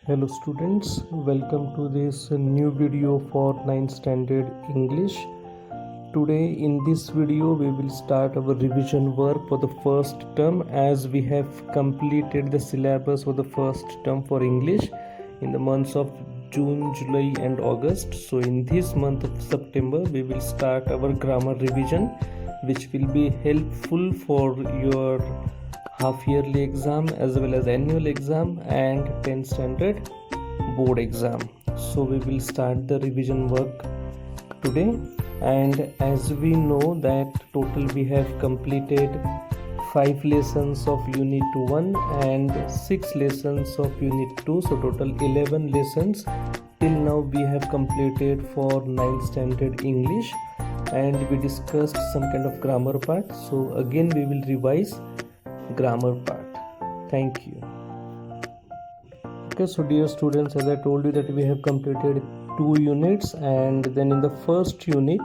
Hello students, welcome to this new video for 9th standard English. Today in this video we will start our revision work for the first term, as we have completed the syllabus for the first term for English in the months of June, July and August. So in this month of September we will start our grammar revision, which will be helpful for your half yearly exam as well as annual exam and 10th standard board exam. So we will start the revision work today, and as we know that total we have completed 5 lessons of unit 1 and 6 lessons of unit 2, so total 11 lessons till now we have completed for 9th standard English, and we discussed some kind of grammar part. So again we will revise grammar part. Thank you. Okay, so dear students, as I told you that we have completed 2 units, and then in the first unit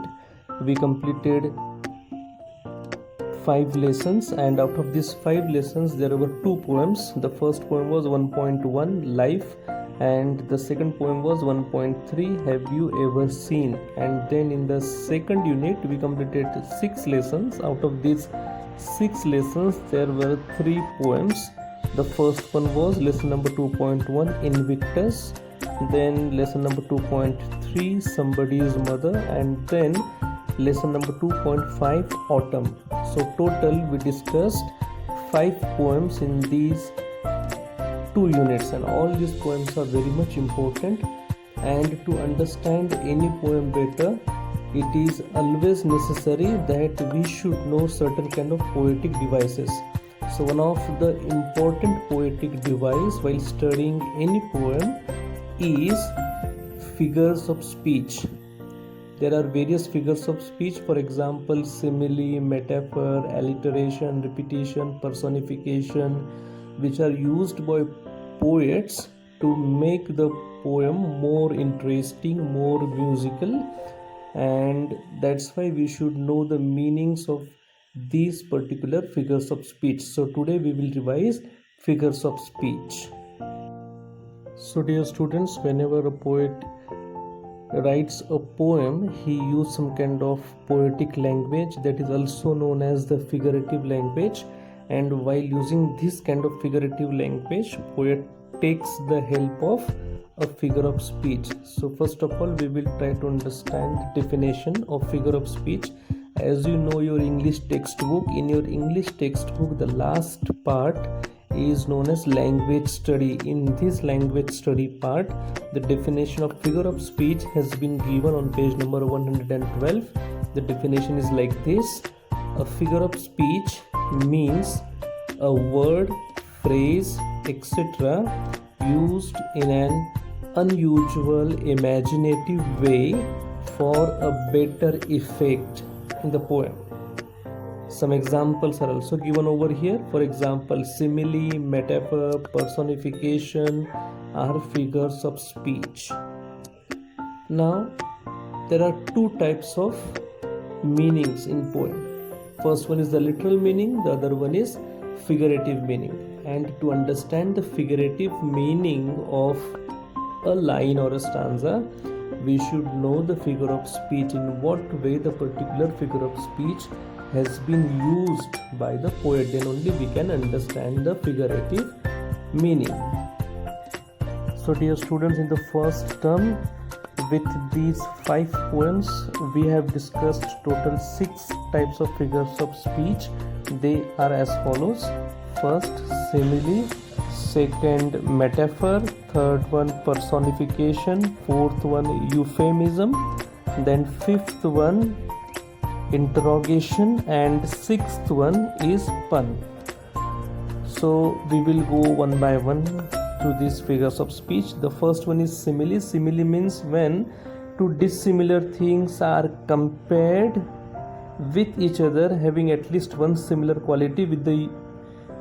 we completed 5 lessons, and out of these 5 lessons there were 2 poems. The first poem was 1.1 Life, and the second poem was 1.3 Have You Ever Seen. And then in the second unit we completed 6 lessons. Out of these 6 lessons there were 3 poems. The first one was lesson number 2.1 Invictus, then lesson number 2.3 Somebody's Mother, and then lesson number 2.5 Autumn. So total we discussed 5 poems in these 2 units, and all these poems are very much important. And to understand any poem better, it is always necessary that we should know certain kind of poetic devices. So one of the important poetic device while studying any poem is figures of speech. There are various figures of speech, for example simile, metaphor, alliteration, repetition, personification, which are used by poets to make the poem more interesting, more musical, and that's why we should know the meanings of these particular figures of speech. So today we will revise figures of speech. So dear students, whenever a poet writes a poem, he uses some kind of poetic language that is also known as the figurative language, and while using this kind of figurative language, poet takes the help of a figure of speech. So first of all we will try to understand the definition of figure of speech. As you know your English textbook, in your English textbook the last part is known as language study. In this language study part, the definition of figure of speech has been given on page number 112. The definition is like this: a figure of speech means a word, phrase, etc. used in an unusual, imaginative way for a better effect in the poem. Some examples are also given over here. For example, simile, metaphor, personification are figures of speech. Now, there are 2 types of meanings in poem. First one is the literal meaning, the other one is figurative meaning. And to understand the figurative meaning of a line or a stanza, we should know the figure of speech, in what way the particular figure of speech has been used by the poet. Then only we can understand the figurative meaning. So dear students, in the first term with these 5 poems we have discussed total 6 types of figures of speech. They are as follows: first simile, second metaphor, third one personification, fourth one euphemism, then fifth one interrogation, and sixth one is pun. So we will go one by one through these figures of speech. The first one is simile. Simile means when two dissimilar things are compared with each other having at least one similar quality with the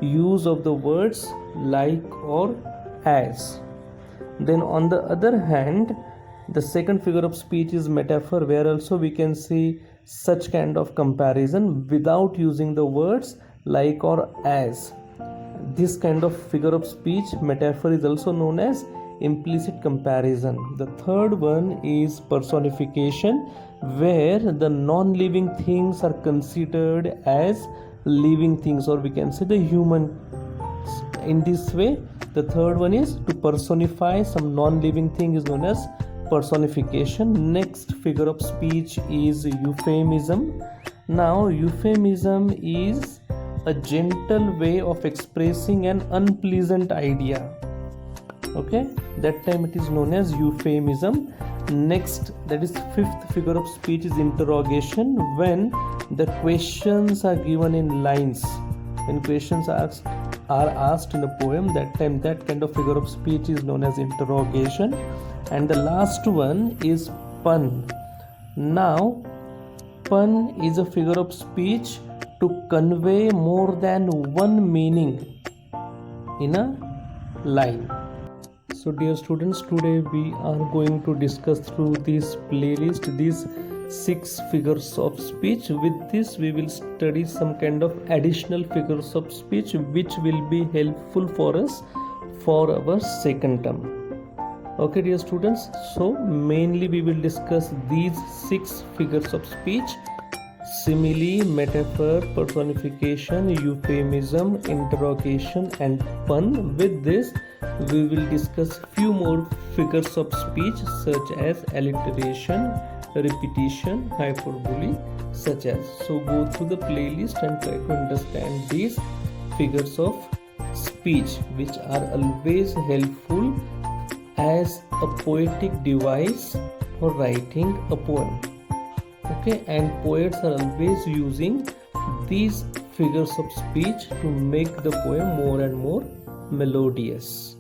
use of the words like or as. Then on the other hand, the second figure of speech is metaphor, where also we can see such kind of comparison without using the words like or as. This kind of figure of speech, metaphor, is also known as implicit comparison. The third one is personification, where the non-living things are considered as living things, or we can say the human. In this way, the third one is to personify some non-living thing is known as personification. Next figure of speech is euphemism. Now euphemism is a gentle way of expressing an unpleasant idea. Okay, that time it is known as euphemism. Next, that is fifth figure of speech is interrogation, when the questions are given in lines. When questions are asked in a poem, that time that kind of figure of speech is known as interrogation. And the last one is pun. Now pun is a figure of speech to convey more than one meaning in a line. So dear students, today we are going to discuss through this playlist these 6 figures of speech. With this we will study some kind of additional figures of speech which will be helpful for us for our second term. Okay dear students, so mainly we will discuss these 6 figures of speech: simile, metaphor, personification, euphemism, interrogation and pun. With this we will discuss few more figures of speech such as alliteration, repetition, hyperbole, such as. So go through the playlist and try to understand these figures of speech, which are always helpful as a poetic device for writing a poem. Okay, and poets are always using these figures of speech to make the poem more and more melodious.